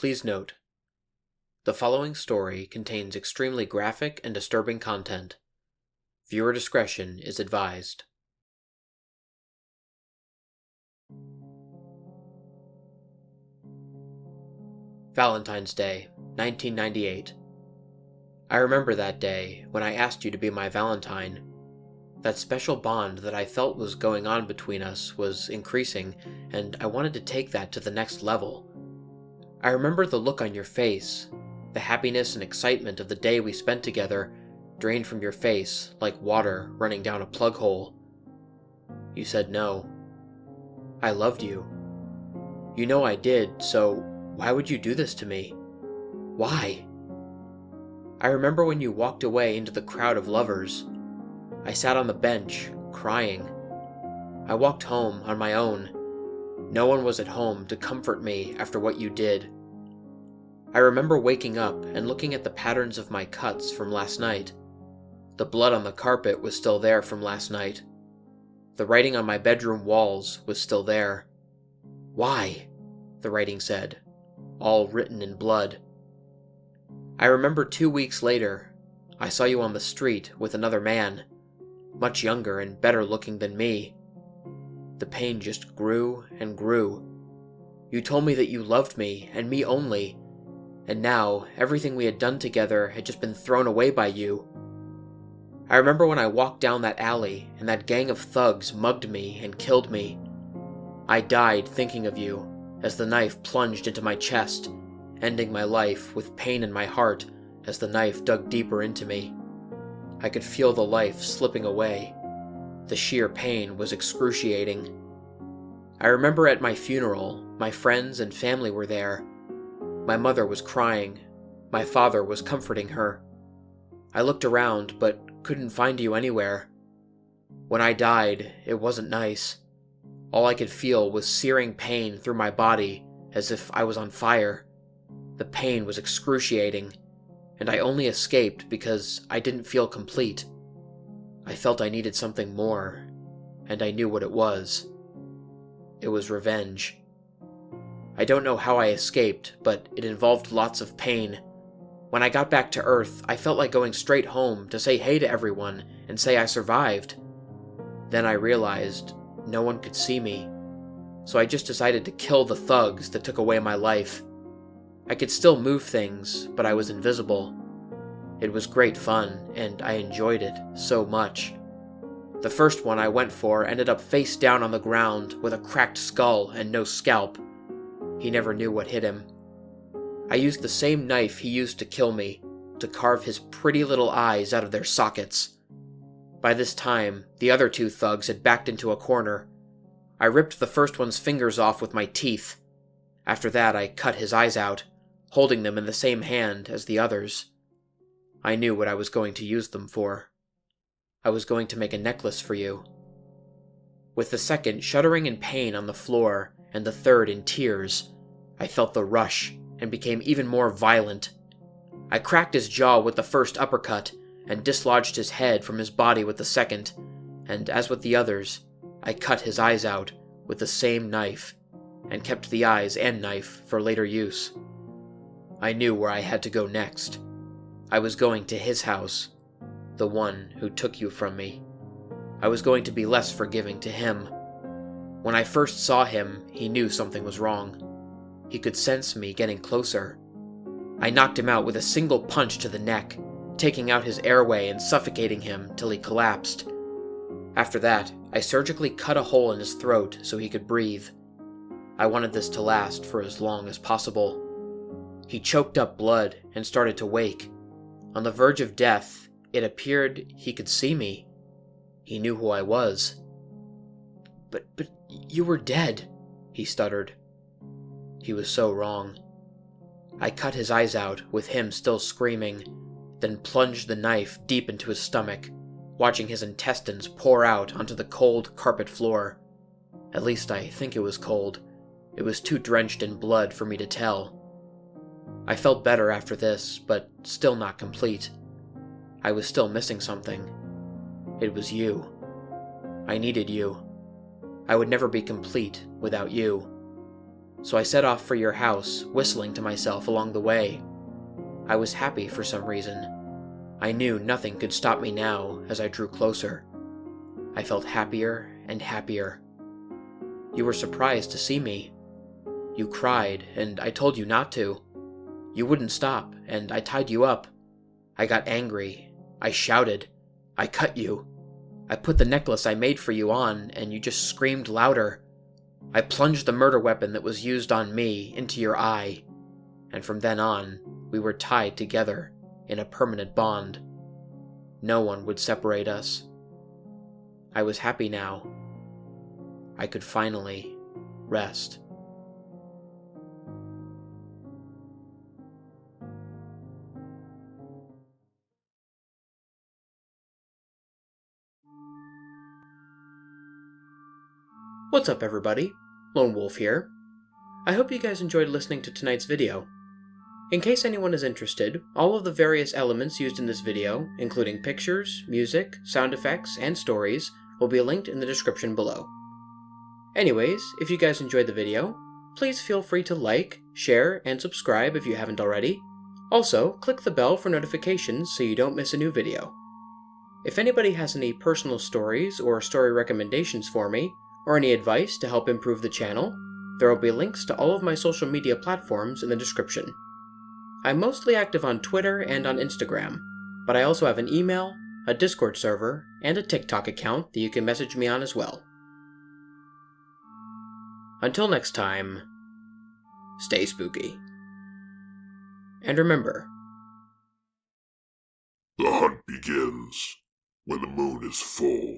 Please note, the following story contains extremely graphic and disturbing content. Viewer discretion is advised. Valentine's Day, 1998. I remember that day when I asked you to be my Valentine. That special bond that I felt was going on between us was increasing, and I wanted to take that to the next level. I remember the look on your face, the happiness and excitement of the day we spent together drained from your face like water running down a plug hole. You said no. I loved you. You know I did, so why would you do this to me? Why? I remember when you walked away into the crowd of lovers. I sat on the bench, crying. I walked home on my own. No one was at home to comfort me after what you did. I remember waking up and looking at the patterns of my cuts from last night. The blood on the carpet was still there from last night. The writing on my bedroom walls was still there. Why? The writing said, all written in blood. I remember 2 weeks later, I saw you on the street with another man, much younger and better looking than me. The pain just grew and grew. You told me that you loved me, and me only, and now everything we had done together had just been thrown away by you. I remember when I walked down that alley, and that gang of thugs mugged me and killed me. I died thinking of you, as the knife plunged into my chest, ending my life with pain in my heart as the knife dug deeper into me. I could feel the life slipping away. The sheer pain was excruciating. I remember at my funeral, my friends and family were there. My mother was crying. My father was comforting her. I looked around, but couldn't find you anywhere. When I died, it wasn't nice. All I could feel was searing pain through my body, as if I was on fire. The pain was excruciating, and I only escaped because I didn't feel complete. I felt I needed something more, and I knew what it was. It was revenge. I don't know how I escaped, but it involved lots of pain. When I got back to Earth, I felt like going straight home to say hey to everyone and say I survived. Then I realized no one could see me, so I just decided to kill the thugs that took away my life. I could still move things, but I was invisible. It was great fun, and I enjoyed it so much. The first one I went for ended up face down on the ground with a cracked skull and no scalp. He never knew what hit him. I used the same knife he used to kill me, to carve his pretty little eyes out of their sockets. By this time, the other 2 thugs had backed into a corner. I ripped the first one's fingers off with my teeth. After that, I cut his eyes out, holding them in the same hand as the others. I knew what I was going to use them for. I was going to make a necklace for you. With the second shuddering in pain on the floor, and the third in tears, I felt the rush and became even more violent. I cracked his jaw with the first uppercut, and dislodged his head from his body with the second, and as with the others, I cut his eyes out with the same knife, and kept the eyes and knife for later use. I knew where I had to go next. I was going to his house, the one who took you from me. I was going to be less forgiving to him. When I first saw him, he knew something was wrong. He could sense me getting closer. I knocked him out with a single punch to the neck, taking out his airway and suffocating him till he collapsed. After that, I surgically cut a hole in his throat so he could breathe. I wanted this to last for as long as possible. He choked up blood and started to wake. On the verge of death, it appeared he could see me. He knew who I was. But you were dead, he stuttered. He was so wrong. I cut his eyes out with him still screaming, then plunged the knife deep into his stomach, watching his intestines pour out onto the cold carpet floor. At least I think it was cold. It was too drenched in blood for me to tell. I felt better after this, but still not complete. I was still missing something. It was you. I needed you. I would never be complete without you. so I set off for your house, whistling to myself along the way. I was happy for some reason. I knew nothing could stop me now as I drew closer. I felt happier and happier. You were surprised to see me. You cried, and I told you not to. You wouldn't stop, and I tied you up. I got angry. I shouted. I cut you. I put the necklace I made for you on, and you just screamed louder. I plunged the murder weapon that was used on me into your eye, and from then on, we were tied together in a permanent bond. No one would separate us. I was happy now. I could finally rest. What's up, everybody? Lone Wolf here. I hope you guys enjoyed listening to tonight's video. In case anyone is interested, all of the various elements used in this video, including pictures, music, sound effects, and stories, will be linked in the description below. Anyways, if you guys enjoyed the video, please feel free to like, share, and subscribe if you haven't already. Also, click the bell for notifications so you don't miss a new video. If anybody has any personal stories or story recommendations for me, or any advice to help improve the channel, there will be links to all of my social media platforms in the description. I'm mostly active on Twitter and on Instagram, but I also have an email, a Discord server, and a TikTok account that you can message me on as well. Until next time, stay spooky. And remember, the hunt begins when the moon is full.